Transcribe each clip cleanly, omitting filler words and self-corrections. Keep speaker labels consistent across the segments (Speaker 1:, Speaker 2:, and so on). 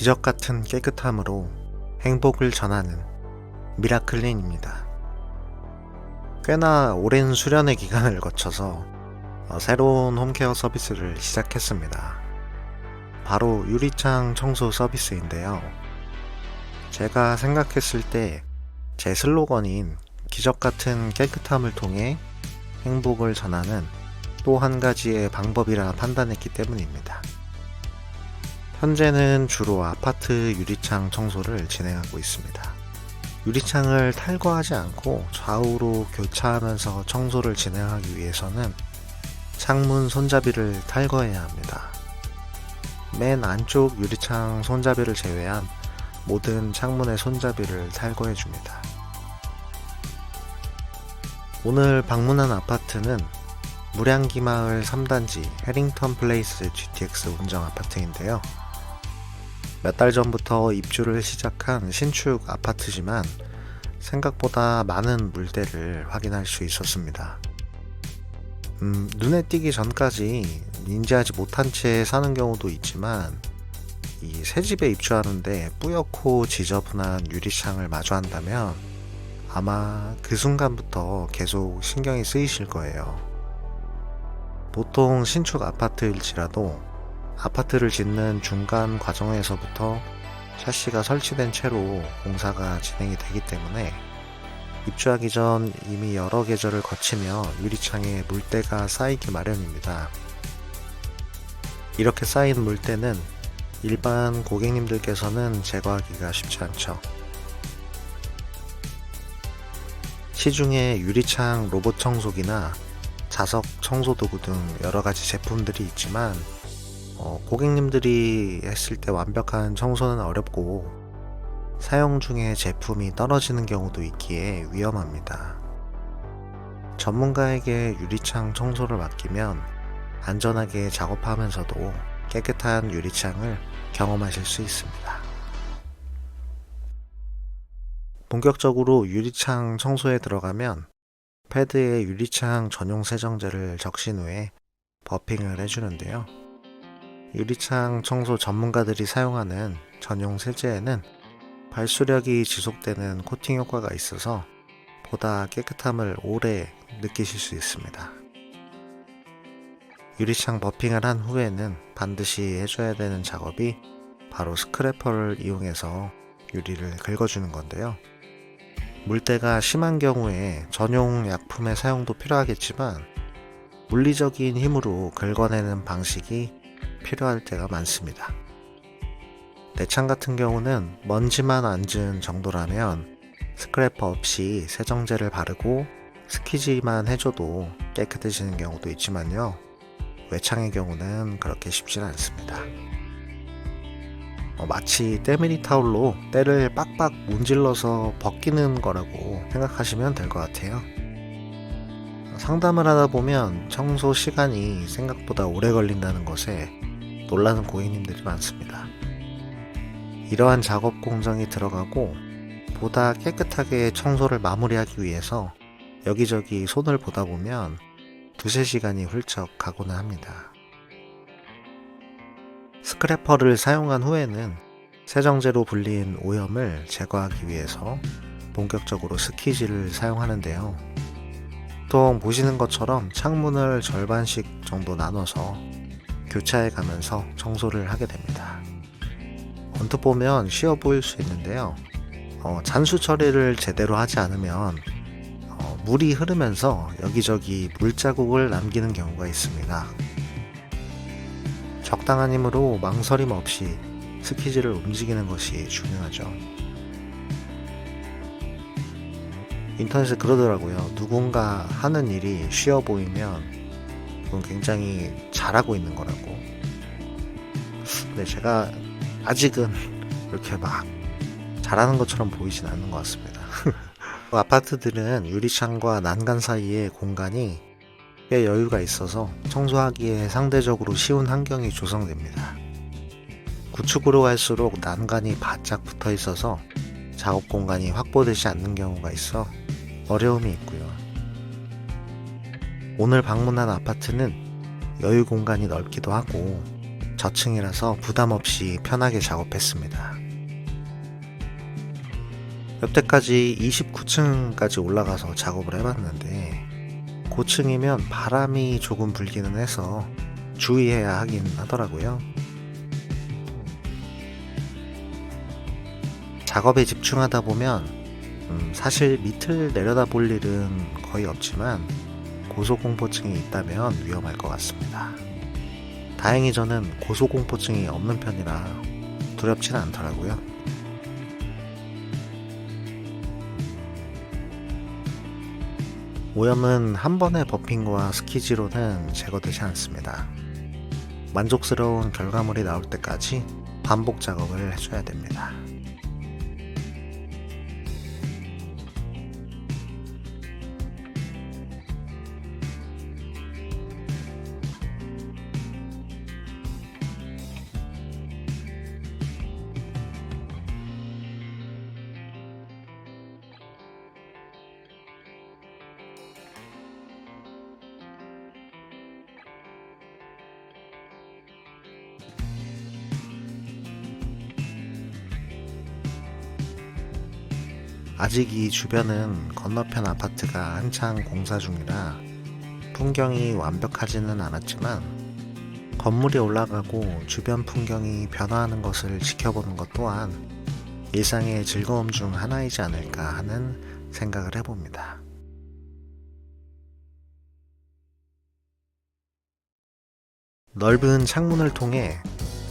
Speaker 1: 기적 같은 깨끗함으로 행복을 전하는 미라클린입니다. 꽤나 오랜 수련의 기간을 거쳐서 새로운 홈케어 서비스를 시작했습니다. 바로 유리창 청소 서비스인데요. 제가 생각했을 때 제 슬로건인 기적 같은 깨끗함을 통해 행복을 전하는 또 한 가지의 방법이라 판단했기 때문입니다. 현재는 주로 아파트 유리창 청소를 진행하고 있습니다. 유리창을 탈거하지 않고 좌우로 교차하면서 청소를 진행하기 위해서는 창문 손잡이를 탈거해야 합니다. 맨 안쪽 유리창 손잡이를 제외한 모든 창문의 손잡이를 탈거해 줍니다. 오늘 방문한 아파트는 무량기마을 3단지 해링턴 플레이스 GTX 운정 아파트인데요. 몇 달 전부터 입주를 시작한 신축 아파트지만 생각보다 많은 물때를 확인할 수 있었습니다. 눈에 띄기 전까지 인지하지 못한 채 사는 경우도 있지만 이 새 집에 입주하는데 뿌옇고 지저분한 유리창을 마주한다면 아마 그 순간부터 계속 신경이 쓰이실 거예요. 보통 신축 아파트일지라도 아파트를 짓는 중간 과정에서부터 샤시가 설치된 채로 공사가 진행이 되기 때문에 입주하기 전 이미 여러 계절을 거치며 유리창에 물때가 쌓이기 마련입니다. 이렇게 쌓인 물때는 일반 고객님들께서는 제거하기가 쉽지 않죠. 시중에 유리창 로봇 청소기나 자석 청소도구 등 여러가지 제품들이 있지만 고객님들이 했을 때 완벽한 청소는 어렵고 사용 중에 제품이 떨어지는 경우도 있기에 위험합니다. 전문가에게 유리창 청소를 맡기면 안전하게 작업하면서도 깨끗한 유리창을 경험하실 수 있습니다. 본격적으로 유리창 청소에 들어가면 패드에 유리창 전용 세정제를 적신 후에 버핑을 해주는데요. 유리창 청소 전문가들이 사용하는 전용 세제에는 발수력이 지속되는 코팅 효과가 있어서 보다 깨끗함을 오래 느끼실 수 있습니다. 유리창 버핑을 한 후에는 반드시 해줘야 되는 작업이 바로 스크래퍼를 이용해서 유리를 긁어주는 건데요. 물때가 심한 경우에 전용 약품의 사용도 필요하겠지만 물리적인 힘으로 긁어내는 방식이 필요할 때가 많습니다. 내 창 같은 경우는 먼지만 앉은 정도라면 스크래퍼 없이 세정제를 바르고 스키지만 해줘도 깨끗해지는 경우도 있지만요. 외창의 경우는 그렇게 쉽지는 않습니다. 마치 때밀이 타올로 때를 빡빡 문질러서 벗기는 거라고 생각하시면 될 것 같아요. 상담을 하다 보면 청소 시간이 생각보다 오래 걸린다는 것에 놀라는 고객님들이 많습니다. 이러한 작업 공정이 들어가고 보다 깨끗하게 청소를 마무리하기 위해서 여기저기 손을 보다 보면 두세 시간이 훌쩍 가고는 합니다. 스크래퍼를 사용한 후에는 세정제로 불린 오염을 제거하기 위해서 본격적으로 스키지를 사용하는데요. 보통 보시는 것처럼 창문을 절반씩 정도 나눠서 교차해 가면서 청소를 하게 됩니다. 언뜻 보면 쉬워 보일 수 있는데요. 잔수 처리를 제대로 하지 않으면 물이 흐르면서 여기저기 물자국을 남기는 경우가 있습니다. 적당한 힘으로 망설임 없이 스키지를 움직이는 것이 중요하죠. 인터넷에 그러더라고요. 누군가 하는 일이 쉬워 보이면 그건 굉장히 잘하고 있는 거라고. 근데 제가 아직은 이렇게 막 잘하는 것처럼 보이진 않는 것 같습니다. 아파트들은 유리창과 난간 사이의 공간이 꽤 여유가 있어서 청소하기에 상대적으로 쉬운 환경이 조성됩니다. 구축으로 갈수록 난간이 바짝 붙어 있어서 작업 공간이 확보되지 않는 경우가 있어 어려움이 있고요. 오늘 방문한 아파트는 여유 공간이 넓기도 하고 저층이라서 부담 없이 편하게 작업했습니다. 여태까지 29층까지 올라가서 작업을 해봤는데 고층이면 바람이 조금 불기는 해서 주의해야 하긴 하더라고요. 작업에 집중하다 보면 사실 밑을 내려다볼 일은 거의 없지만 고소공포증이 있다면 위험할 것 같습니다. 다행히 저는 고소공포증이 없는 편이라 두렵지는 않더라고요. 오염은 한 번의 버핑과 스키지로는 제거되지 않습니다. 만족스러운 결과물이 나올 때까지 반복 작업을 해줘야 됩니다. 아직 이 주변은 건너편 아파트가 한창 공사 중이라 풍경이 완벽하지는 않았지만 건물이 올라가고 주변 풍경이 변화하는 것을 지켜보는 것 또한 일상의 즐거움 중 하나이지 않을까 하는 생각을 해봅니다. 넓은 창문을 통해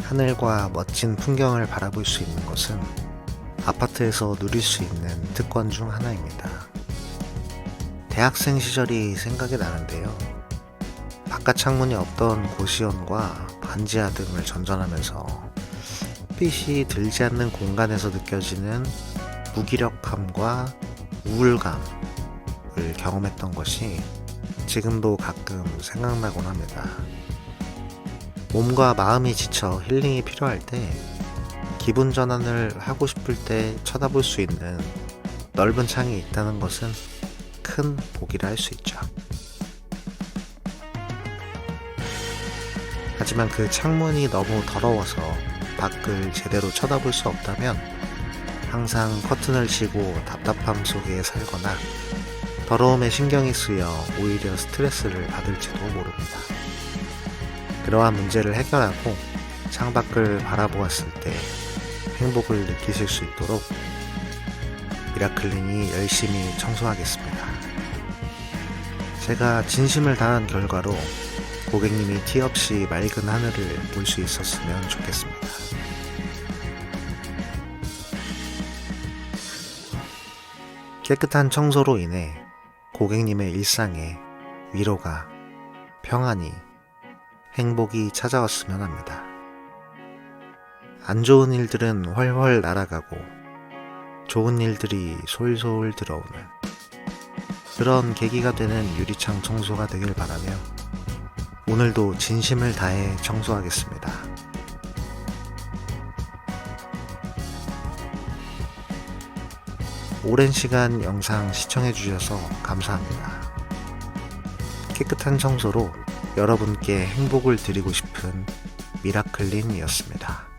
Speaker 1: 하늘과 멋진 풍경을 바라볼 수 있는 것은 아파트에서 누릴 수 있는 특권 중 하나입니다. 대학생 시절이 생각이 나는데요. 바깥 창문이 없던 고시원과 반지하 등을 전전하면서 햇빛이 들지 않는 공간에서 느껴지는 무기력함과 우울감을 경험했던 것이 지금도 가끔 생각나곤 합니다. 몸과 마음이 지쳐 힐링이 필요할 때 기분 전환을 하고 싶을 때 쳐다볼 수 있는 넓은 창이 있다는 것은 큰 복이라 할 수 있죠. 하지만 그 창문이 너무 더러워서 밖을 제대로 쳐다볼 수 없다면 항상 커튼을 치고 답답함 속에 살거나 더러움에 신경이 쓰여 오히려 스트레스를 받을지도 모릅니다. 그러한 문제를 해결하고 창밖을 바라보았을 때 행복을 느끼실 수 있도록 미라클린이 열심히 청소하겠습니다. 제가 진심을 다한 결과로 고객님이 티 없이 맑은 하늘을 볼 수 있었으면 좋겠습니다. 깨끗한 청소로 인해 고객님의 일상에 위로가, 평안이, 행복이 찾아왔으면 합니다. 안 좋은 일들은 훨훨 날아가고 좋은 일들이 솔솔 들어오는 그런 계기가 되는 유리창 청소가 되길 바라며 오늘도 진심을 다해 청소하겠습니다. 오랜 시간 영상 시청해주셔서 감사합니다. 깨끗한 청소로 여러분께 행복을 드리고 싶은 미라클린이었습니다.